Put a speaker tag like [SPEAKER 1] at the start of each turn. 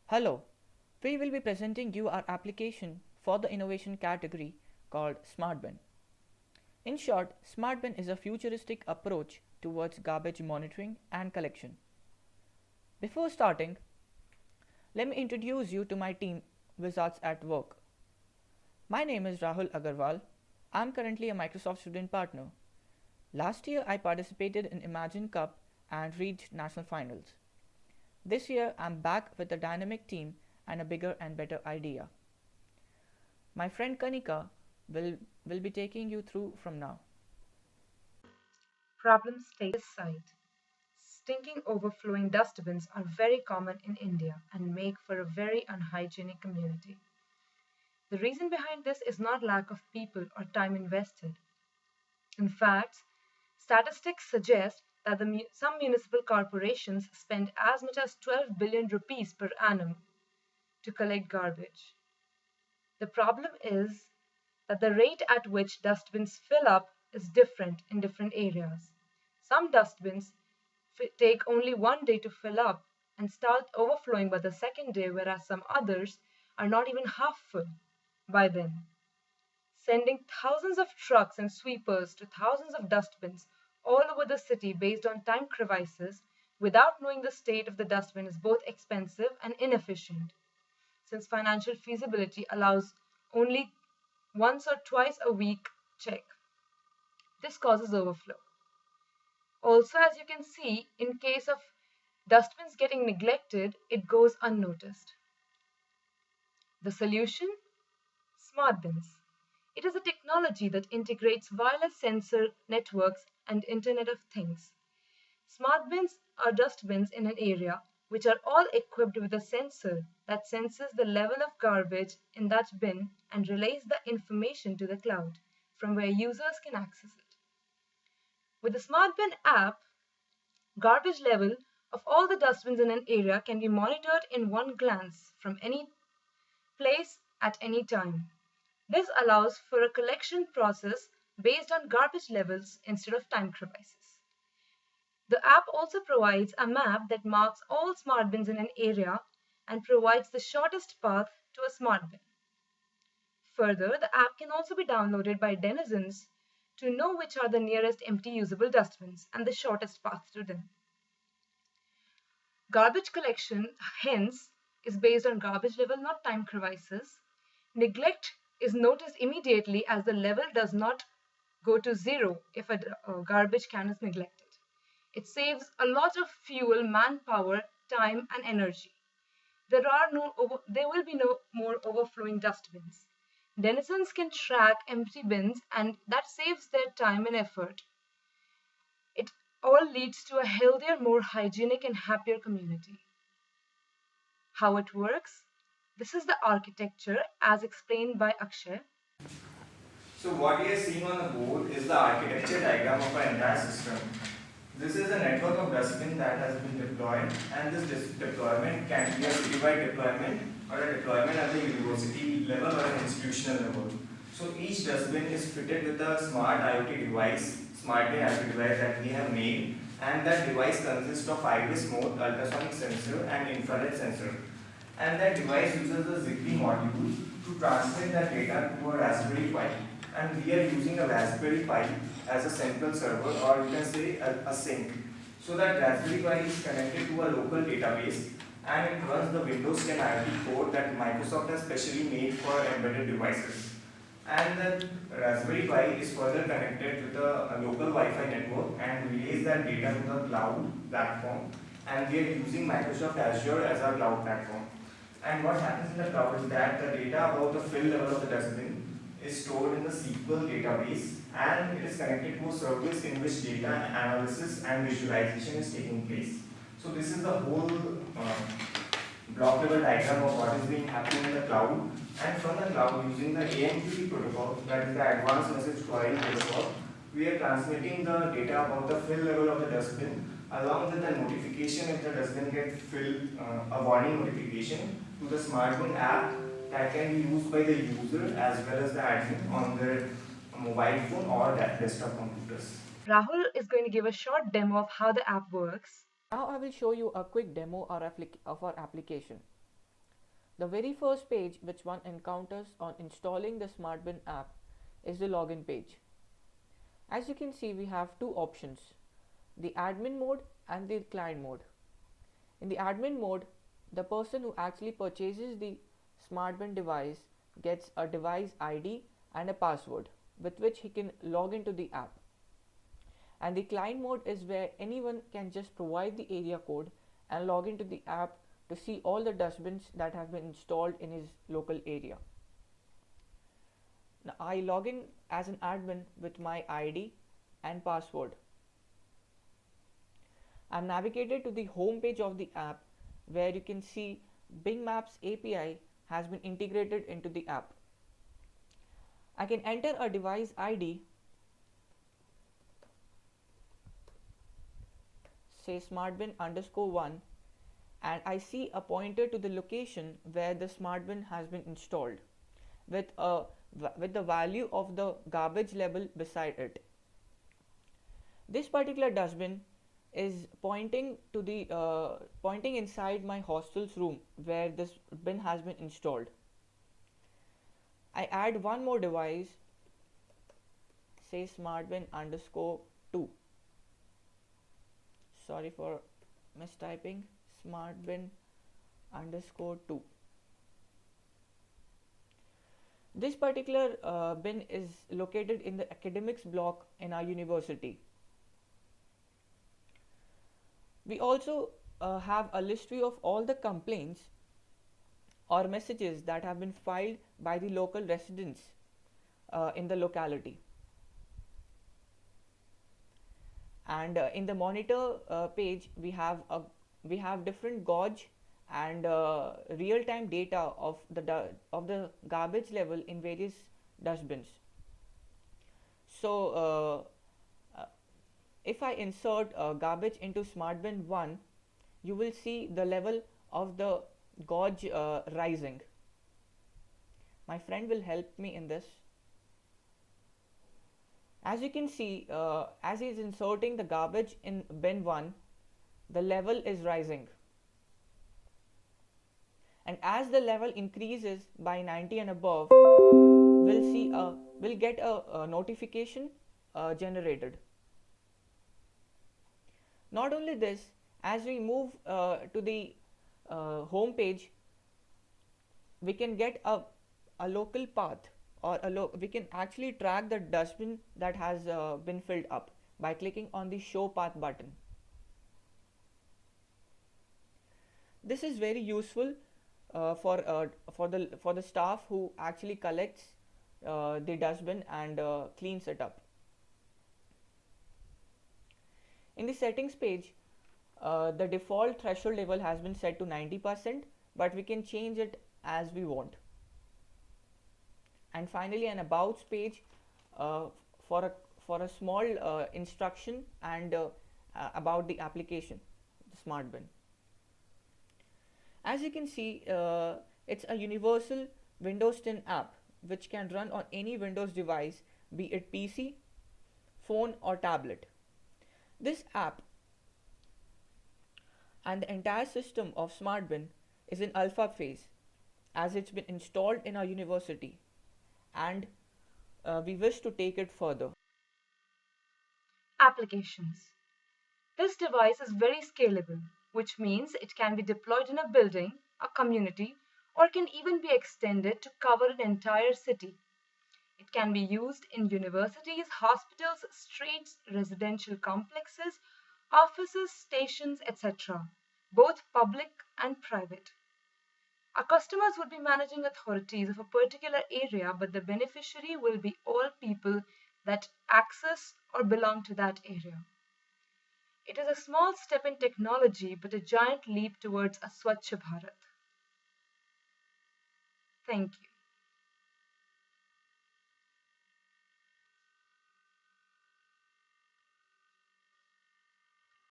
[SPEAKER 1] Hello, we will be presenting you our application for the innovation category called SmartBin. In short, SmartBin is a futuristic approach towards garbage monitoring and collection. Before starting, let me introduce you to my team Wizards at Work. My name is Rahul Agarwal. I'm currently a Microsoft student partner. Last year I participated in Imagine Cup and reached national finals. This year I'm back with a dynamic team and a bigger and better idea. My friend Kanika will be taking you through from now.
[SPEAKER 2] Problem status side. Stinking overflowing dustbins are very common in India and make for a very unhygienic community. The reason behind this is not lack of people or time invested. In fact, statistics suggest that some municipal corporations spend as much as 12 billion rupees per annum to collect garbage. The problem is that the rate at which dustbins fill up is different in different areas. Some dustbins take only one day to fill up and start overflowing by the second day, whereas some others are not even half full by then. Sending thousands of trucks and sweepers to thousands of dustbins all over the city based on time crevices without knowing the state of the dustbin is both expensive and inefficient, since financial feasibility allows only once or twice a week check. This causes overflow. Also, as you can see, in case of dustbins getting neglected, it goes unnoticed. The solution? Smart bins. It is a technology that integrates wireless sensor networks and Internet of Things. Smart bins are dustbins in an area which are all equipped with a sensor that senses the level of garbage in that bin and relays the information to the cloud from where users can access it. With the Smart Bin app, garbage level of all the dustbins in an area can be monitored in one glance from any place at any time. This allows for a collection process based on garbage levels instead of time crevices. The app also provides a map that marks all smart bins in an area and provides the shortest path to a smart bin. Further, the app can also be downloaded by denizens to know which are the nearest empty usable dustbins and the shortest path to them. Garbage collection, hence, is based on garbage level, not time crevices. Neglect is noticed immediately as the level does not go to zero if a garbage can is neglected. It saves a lot of fuel, manpower, time, and energy. There will be no more overflowing dustbins. Denizens can track empty bins, and that saves their time and effort. It all leads to a healthier, more hygienic, and happier community. How it works? This is the architecture as explained by Akshay.
[SPEAKER 3] So what we are seeing on the board is the architecture diagram of our entire system. This is a network of dustbin that has been deployed, and this deployment can be a citywide deployment or a deployment at the university level or an institutional level. So each dustbin is fitted with a smart IoT device, smart IoT device that we have made, and that device consists of iris mode, ultrasonic sensor and infrared sensor. And that device uses a Zigbee module to transmit that data to a Raspberry Pi, and we are using a Raspberry Pi as a central server, or you can say a sink. So that Raspberry Pi is connected to a local database, and it runs the Windows 10 IoT code that Microsoft has specially made for embedded devices. And the Raspberry Pi is further connected with a local Wi-Fi network and relays that data to the cloud platform, and we are using Microsoft Azure as our cloud platform. And what happens in the cloud is that the data about the fill level of the dustbin is stored in the SQL database, and it is connected to a service in which data analysis and visualization is taking place. So this is the whole block level diagram of what is being happening in the cloud. And from the cloud, using the AMQP protocol, that is the Advanced Message Query Protocol, we are transmitting the data about the fill level of the dustbin along with the notification if the dustbin gets filled, a warning notification to the SmartBin app that can be used by the user as well as the admin on their mobile phone or desktop computers.
[SPEAKER 2] Rahul is going to give a short demo of how the app works.
[SPEAKER 1] Now I will show you a quick demo of our application. The very first page which one encounters on installing the SmartBin app is the login page. As you can see, we have two options, the admin mode and the client mode. In the admin mode, the person who actually purchases the SmartBin device gets a device ID and a password with which he can log into the app. And the client mode is where anyone can just provide the area code and log into the app to see all the dustbins that have been installed in his local area. Now I log in as an admin with my ID and password. I'm navigated to the home page of the app where you can see Bing Maps API has been integrated into the app. I can enter a device ID, say SmartBin_1, and I see a pointer to the location where the SmartBin has been installed with the value of the garbage level beside it. This particular dustbin is pointing to the pointing inside my hostel's room where this bin has been installed. I add one more device, say SmartBin_2. Sorry for mistyping, SmartBin_2. This particular bin is located in the academics block in our university. We also have a list view of all the complaints or messages that have been filed by the local residents in the locality. And in the monitor page, we have different gauge and real-time data of the garbage level in various dustbins. So if I insert garbage into SmartBin_1, you will see the level of the gauge rising. My friend will help me in this. As you can see, as he is inserting the garbage in bin 1, the level is rising. And as the level increases by 90 and above, we'll get a notification generated. Not only this, as we move to the home page, we can get a local path, or we can actually track the dustbin that has been filled up by clicking on the show path button. This is very useful for the staff who actually collects the dustbin and cleans it up. In the settings page, the default threshold level has been set to 90%, but we can change it as we want. And finally, an about page for a small instruction and about the application, the SmartBin. As you can see, it's a universal Windows 10 app which can run on any Windows device, be it PC, phone or tablet. This app and the entire system of SmartBin is in alpha phase, as it's been installed in our university, and we wish to take it further.
[SPEAKER 2] Applications. This device is very scalable, which means it can be deployed in a building, a community, or can even be extended to cover an entire city. It can be used in universities, hospitals, streets, residential complexes, offices, stations, etc., both public and private. Our customers would be managing authorities of a particular area, but the beneficiary will be all people that access or belong to that area. It is a small step in technology, but a giant leap towards a Swachh Bharat. Thank you.